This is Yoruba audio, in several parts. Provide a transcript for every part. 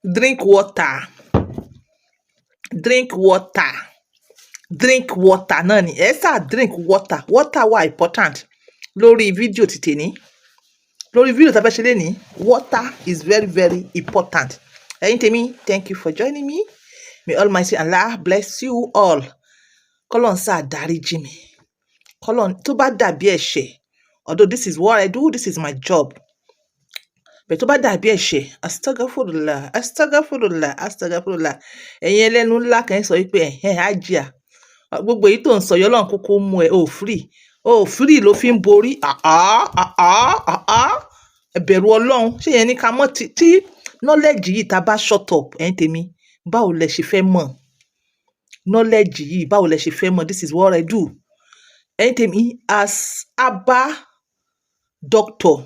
Drink water. Drink water. Drink water náà ni. Ẹ ṣáà drink water. Water wà important lórí fídíò ti tèní. Lórí fídíò tá a fẹ́ ṣe lénìí, water is very very important. Ẹ̀yin tèmi, thank you for joining me. May Almighty Allah bless you all. Kọ́lọ́run ṣáà dáríjì mi. Kọ́lọ́run tó bá dàbí ẹ̀ṣẹ̀, although this is what I do, this is my job. But tó bá dàbí ẹ̀ṣẹ̀, astagfirullah, astagfirullah, astagfirullah. Ẹ̀yin ẹlẹ́nu ńlá kan sọ wípé Hajia. Gbogbo èyí tó ń sọ yọ́lọ́run kúkú mú ẹ, free ló fi ń borí. Ẹ̀bẹ̀rù Ọlọ́run. Ṣé yẹn ní ká mọ̀ tí knowledge yìí tá bá shut up, ẹ̀yin tèmi, báwo lẹ ṣe fẹ́ mọ̀? Knowledge yìí, báwo lẹ ṣe fẹ́ mọ̀? This is what I do. Ẹ̀yin tèmi, as Aba doctor,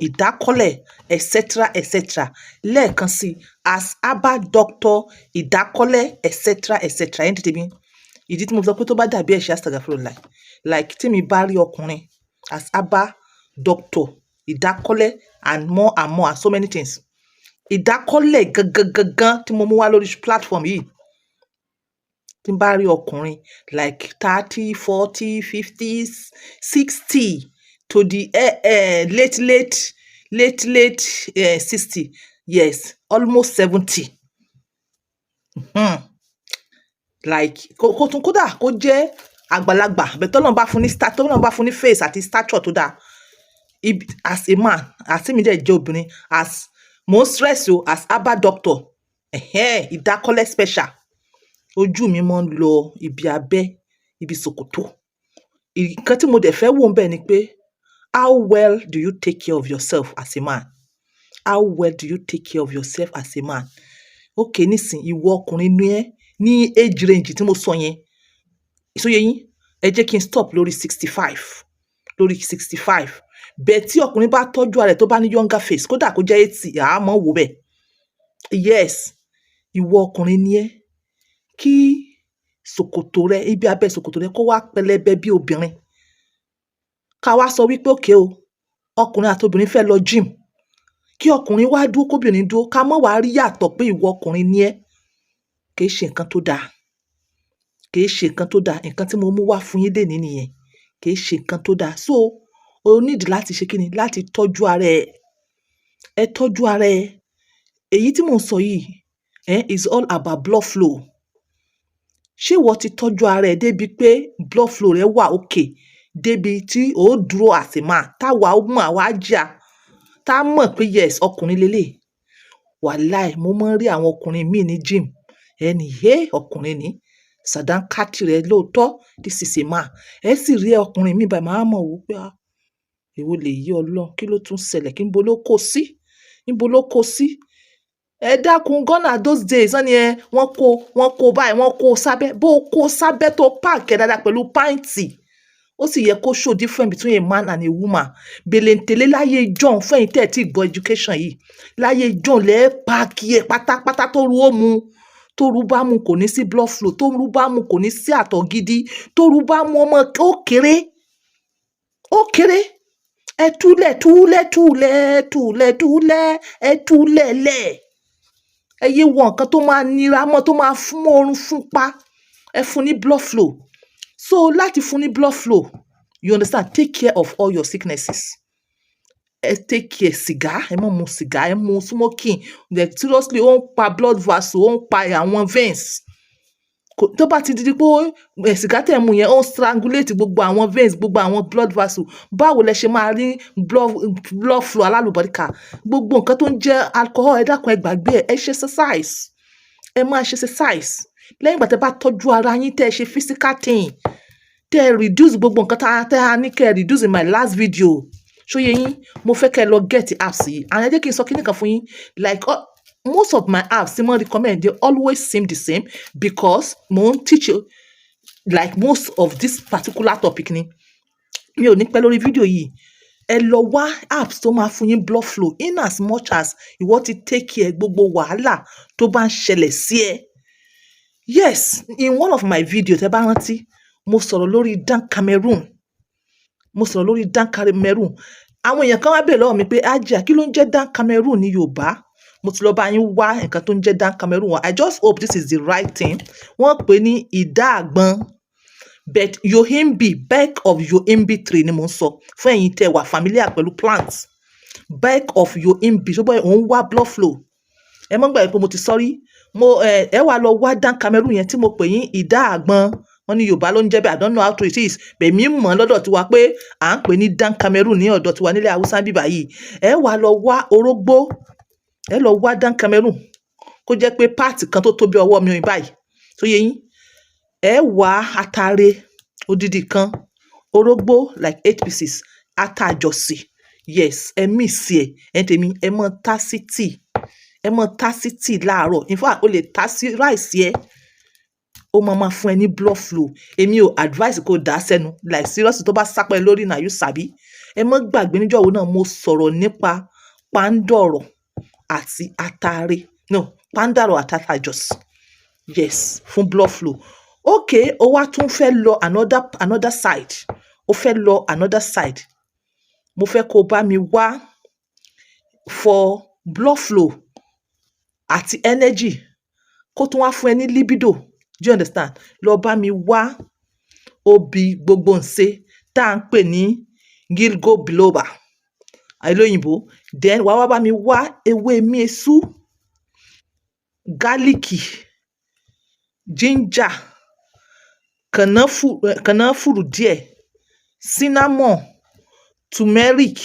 ìdákọ́lẹ̀, etc. Lẹ́ẹ̀kan sí, as Aba doctor, ìdákọ́lẹ̀, etc. Ẹ̀yin tèmi, ìdí tí mo sọ pé tó bá dàbí ẹ̀ṣẹ̀ astagfirullah, like tí mi bá rí ọkùnrin, as Aba doctor, ìdákọ́lẹ̀ and more and so many things. Ìdákọ́lẹ̀ gangan tí mo mú wá lórí platform yìí, tí n bá rí ọkùnrin like 30, 40, 50, 60 to the late 60, yes, almost 70. Like kódà kó jẹ́ àgbàlagbà, but tọ́lọ́run bá fún ní face àti stature tó dáa. As a man, as mi dẹ̀ jẹ́ obìnrin, as mo stress o, as Aba doctor, ìdákọ́lẹ̀ special. Ojú mi máa ń lọ ibi abẹ́, ibi ṣòkòtò. Nǹkan tí mo dẹ̀ fẹ́ wò ń bẹ̀ ni pé, how well do you take care of yourself as a man? How well do you take care of yourself as a man? Okay, nísìn ìwọ ọkùnrin ní age range tí mo sọ yẹn. Ìsọyẹ yín, ẹ jẹ́ kí n stop lórí 65. Lórí 65. Bẹ́ẹ̀ tí ọkùnrin bá tọ́jú ara rẹ̀ tó bá ní younger face, kódà kó jẹ́ 80, àmọ́ wò bẹ́ẹ̀. Yes, ìwọ ọkùnrin ni ẹ́. Kí ṣòkòtò rẹ, ibi abẹ́ ṣòkòtò rẹ kó wá pẹlẹbẹ bí obìnrin. Ká wá sọ wípé okay o, ọkùnrin àti obìnrin fẹ́ lọ gym. Kí ọkùnrin wá dúró, kóbìnrin dúró, ká mọ́ wá rí yàtọ̀ pé ìwọ ọkùnrin ni ẹ́. Kì í ṣe nǹkan tó dáa. Kì í ṣe nǹkan tó dáa. Nǹkan tí mo mú wá fún yín lénìí nìyẹn. Kì í ṣe nǹkan tó dáa. So, o need láti ṣe kíni? Láti tọ́jú ara ẹ. Ẹ tọ́jú ara ẹ. Èyí tí mò ń sọ yìí, is all about blood flow. Ṣé ìwọ ti tọ́jú ara ẹ débi pé blood flow rẹ wà okay? Débi tí ó dúró as a man, táwa ó mọ̀ àwa jà, tá mọ̀ pé yes, ọkùnrin lélẹ̀. Wàláì, mo máa ń rí àwọn ọkùnrin míì ní gym. Ọkùnrin ni. Sàdánkátì rẹ̀ lóòótọ́, this is a man. Ẹ sì rí ọkùnrin míì báyìí, máa mọ̀ wò pé èwo lè yí Ọlọ́run, kí ló tún ṣẹlẹ̀? Níbo ló kó sí? Níbo ló kó sí? Ẹ dákun, Ghana those days, wọ́n kó báyìí, wọ́n kó sábẹ́. Bó kó sábẹ́ tó páàkì dáadáa pẹ̀lú pàǹtì, ó sì yẹ kó show difference between a man and a woman. Bèlèǹtẹ̀lé láyé John, fún ẹ̀yin tẹ́ ẹ̀ tí gbọ́ education yìí. Láyé John lẹ́ẹ̀ páàkì ẹ̀ pátápátá tó ru ó mu. Tó ru bá mu kò ní sí blood flow. Tó ru bá mu kò ní sí àtọ̀ gidi. Tó ru bá mu ọmọ ó kéré. Ó kéré. Ẹ túlẹ̀. Ẹ túlẹ̀ lẹ̀. Ẹ yé wọ nǹkan tó máa nira mọ́, tó máa fún oorun fún pa. Ẹ fún ní blood flow. So, láti fún ní blood flow, you understand? Take care of all your sicknesses. Ẹ take care sìgá, ẹ má mu sìgá, ẹ mu smoking. Seriously, ó ń pa blood vessel, ó ń pa àwọn veins. Tó bá ti di pé sìgá tẹ̀ mu yẹn, ó ń strangulate gbogbo àwọn veins, gbogbo àwọn blood vessel. Báwo lẹ ṣe máa rí blood flow alálùbáríkà? Gbogbo nǹkan tó ń jẹ́ alcohol, ẹ dákun ẹ gbàgbé ẹ ṣe exercise. Ẹ máa ṣe exercise. Lẹ́yìn ìgbà tẹ́ bá tọ́jú ara yín, tẹ́ ẹ ṣe physical thing, tẹ́ ẹ reduce gbogbo nǹkan tẹ́ a ní kẹ́ ẹ reduce in my last video. Ṣóyé yín, mo fẹ́ kẹ́ ẹ lọ get apps yìí. And ẹ jẹ́ kí n sọ kíní kan fún yín. Like most of my apps tí mo recommend, they always seem the same because mo ń teach you like most of this particular topic ni. Mi ò ní pẹ́ lórí fídíò yìí. Ẹ lọ wá apps tó máa fún yín blood flow in as much as ìwọ ti take care gbogbo wàhálà tó bá ń ṣẹlẹ̀ sí ẹ. Yes, in one of my videos, tẹ́ bá rántí, mo sọ̀rọ̀ lórí Dan Cameroon. Àwọn èèyàn kan wá bèèrè lọ́wọ́ mi pé Hajia, kí ló ń jẹ́ Dan Cameroon ní Yorùbá? mo ti lọ bá yín wá nǹkan tó ń jẹ́ Dan Cameroon wọn. I just hope this is the right thing. Wọ́n pè ní ìdá àgbọn, but yohimbi, back of yohimbi tree ni mo ń sọ fún ẹ̀yin tẹ́ wà familiar pẹ̀lú plants. Back of yohimbi, ṣùgbọ́n òun wá blood flow. Ẹ mọ́ gbà pé mo ti sọ́rí, ẹ wá lọ wá Dan Cameroon yẹn tí mo pè yín ìdá àgbọn. Wọ́n ní Yorùbá ló ń jẹ́ bẹ́ẹ̀, I don't know how to it is, bẹ̀mí mọ̀ lọ́dọ̀ tiwa pé à ń pè ní Dan Cameroon ní ọ̀dọ̀ tiwa nílẹ̀ Haúsá bíbá yìí. Ẹ wá lọ wá orógbó, ẹ lọ wá Dan Cameroon kó jẹ́ pé páàtì kan tó tóbi ọwọ́ mi báyìí tó yẹ yín. Ẹ wá atare odidi kan, orógbó like 8 pieces, ata àjọsì, yes, ẹ mix ẹ, ẹ tèmi, ẹ mọ tá sí tíì, ẹ mọ tá sí tíì láàárọ̀. In fact, o lè tá sí rice ẹ, ó máa fún ẹ ní blood flow. Èmi ò advise kó dà sẹ́nu, like seriously tó bá sápẹ́ lórí náà you sabi. Ẹ mọ́ gbàgbé níjọ́ wo náà mo sọ̀rọ̀ nípa pandoro àti atare, no, pandoro àti ata àjọsì, yes, fún blood flow. Okay, ó wá tún fẹ́ lọ another side, ó fẹ́ lọ another side. Mo fẹ́ kó bá mi wá for blood flow àti energy, kó tún wá fún ẹ ní libido. Do you understand? Lọ bá mi wá obì gbogbo ǹṣe tá à ń pè ní gilgo biloba àìlóyìnbó. Then wá bá mi wá ewé miesu, gálíkì, ginger, kànáfùrù díẹ̀, cinnamon, turmeric.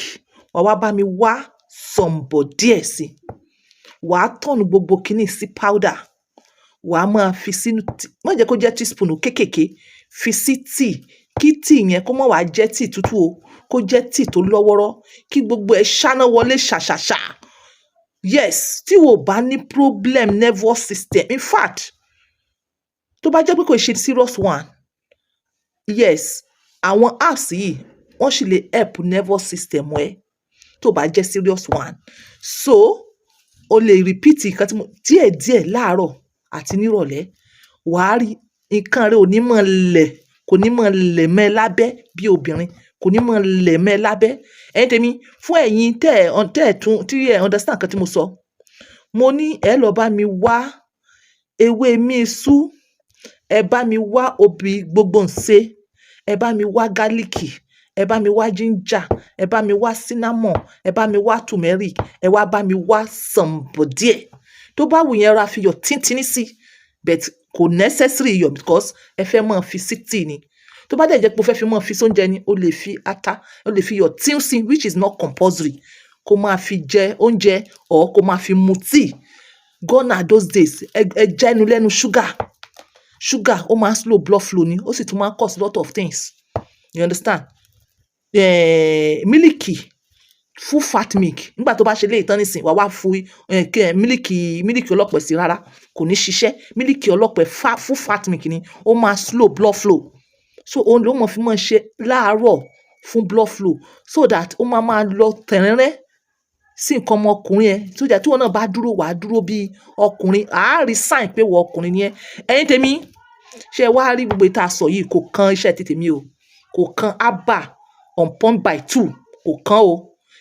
Wá bá mi wá sọ̀m̀bọ̀ díẹ̀ sí. Wàá tọ̀nù gbogbo kíní sí powder. Wàá máa fi sínú tíì, má jẹ́ kó jẹ́ teaspoon kékèké, fi sí tíì, kí tíì yẹn kó má wàá jẹ́ tíì tútù o, kó jẹ́ tíì tó lọ́wọ́rọ́, kí gbogbo ẹ̀ ṣáná wọlé ṣàṣàṣà. Yes, tí o bá ní problem nervous system, in fact, tó bá jẹ́ pé kò ṣe serious one, yes, àwọn herbs yìí wọ́n sì lè help nervous system ẹ tó bá jẹ́ serious one. So o lè repeat nǹkan tí mo díẹ̀díẹ̀ láàárọ̀ àti nírọ̀lẹ́. Wàá rí nǹkan rẹ ò ní mọ̀ lẹ̀, kò ní mọ̀ lẹ̀ mẹ́ lábẹ́ bí obìnrin, kò ní mọ̀ lẹ̀ mẹ́ lábẹ́. Ẹ̀yin tèmi, fún ẹ̀yin tí ẹ understand nǹkan tí mo sọ, mo ní ẹ lọ bá mi wá ewé miesu, ẹ bá mi wá obì gbogbo ǹṣe, ẹ bá mi wá gálíkì, ẹ bá mi wá ginger, ẹ bá mi wá cinnamon, ẹ bá mi wá turmeric, ẹ wá bá mi wá sọ̀m̀bọ̀ díẹ̀. Tó bá wù yẹn ra fi iyọ̀ tíntínní sí, but kò necessary iyọ̀ because ẹ fẹ́ máa fi sí tíì ni. Tó bá dẹ̀ jẹ́ pé o fẹ́ fi máa fi sóúnjẹ ni, o lè fi ata, o lè fi iyọ̀ tíún sí, which is not compulsory. Kó máa fi jẹ oúnjẹ or kó máa fi mu tíì. Gone are those days, ẹ jẹ́ ẹnu lẹ́nu sugar ó máa slow blood flow ni, ó sì tún máa cause lot of things. You understand? Mílìkì, full fat milk, nígbà tó bá ṣe lé ìtàn nísìn, wá fún mílìkì ọlọ́pẹ̀ sí rárá, kò ní ṣiṣẹ́. Mílìkì ọlọ́pẹ̀ full fat milk ni, ó máa slow blood flow. So òun ló mọ̀ fi máa ṣe láàárọ̀ fún blood flow, so that ó máa lọ tẹ̀rẹ́rẹ́ sí nǹkan ọmọkùnrin ẹ, tó jẹ́ tí wọn náà bá dúró, wàá dúró bí ọkùnrin. Àá rí sign pé wọ ọkùnrin ni ẹ. Ẹ̀yin tèmi, ṣé wá rí gbogbo ìta sọ yìí kò kan iṣẹ́ tèmi o, kò kan Abba on point by 2, kò kan o.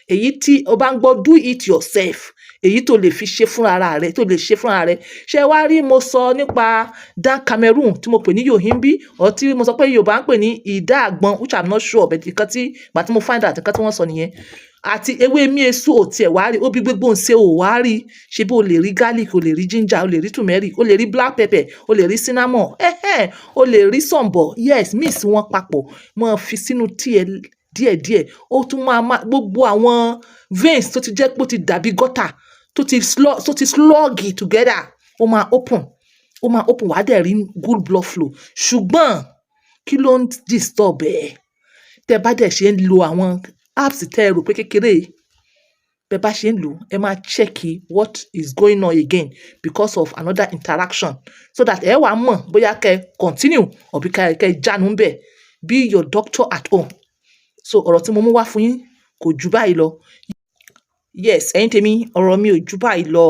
Èyí tí o bá ń gbọ́ do it yourself, èyí tó lè fi ṣe fúnra rẹ, tó lè ṣe fúnra rẹ. Ṣé wá rí mo sọ nípa Dan Cameroon tí mo pè ní yohimbi, or tí mo sọ pé Yorùbá ń pè ní ìdá àgbọn, which I'm not sure, but nǹkan tí ìgbà tí mo find out nǹkan tí wọ́n sọ nìyẹn. Àti ewé miesu ò tiẹ̀ wá rí, obì gbogbo ǹṣe ò wá rí. Ṣé bí o lè rí garlic, o lè rí ginger, o lè rí turmeric, o lè rí black pepper, o lè rí cinnamon, o lè rí sọ̀m̀bọ̀, yes, mix wọn papọ̀, máa fi sínú tíì ẹ díẹ̀díẹ̀. Ó tún máa gbogbo àwọn veins tó ti jẹ́ pé ó ti dàbí gutter, tó ti sluggy together, ó máa open, wàá dẹ̀ rí good blood flow. Ṣùgbọ́n kí ló ń disturb ẹ? Tẹ́ bá dẹ̀ ṣe ń lo àwọn herbs tẹ́ ẹ rò pé kékeré, bẹ́ bá ṣe ń lò, ẹ máa check what is going on again because of another interaction, so that ẹ wá mọ̀ bóyá kẹ́ continue or bí kẹ́ jánu ń bẹ̀. Be your doctor at home. So ọ̀rọ̀ tí mo mú wá fún yín kò jù báyìí lọ. Yes, ẹ̀yin tèmi, ọ̀rọ̀ mi ò jù báyìí lọ.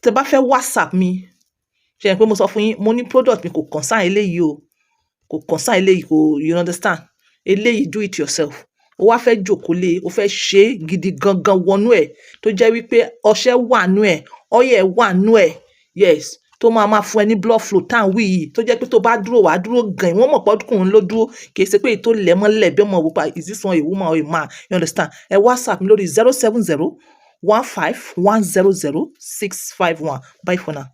Tẹ́ bá fẹ́ WhatsApp mi, ṣé ẹ pé mo sọ fún yín, mo ní product mi kò concern eléyìí o, kò concern eléyìí, kò, you understand? Eléyìí do it yourself. ó wá fẹ́ jókòó lé ó fẹ́ ṣe é gidi gangan wọnú ẹ̀ tó jẹ́ wípé ọṣẹ wà nú ẹ̀ oil wà nú ẹ̀ yes tó máa fún ẹ ní blood flow tá à ń wí yìí tó jẹ́ pé tó bá dúró wàá dúró gan wọ́n mọ̀ pọ́dúnkùnrin ló dúró kì í ṣe pé ètò ilẹ̀ mọ́lẹ̀ bí ọmọ òwúpa is this one a woman or a man you understand ẹ WhatsApp mi lórí 07015100651 bye for now.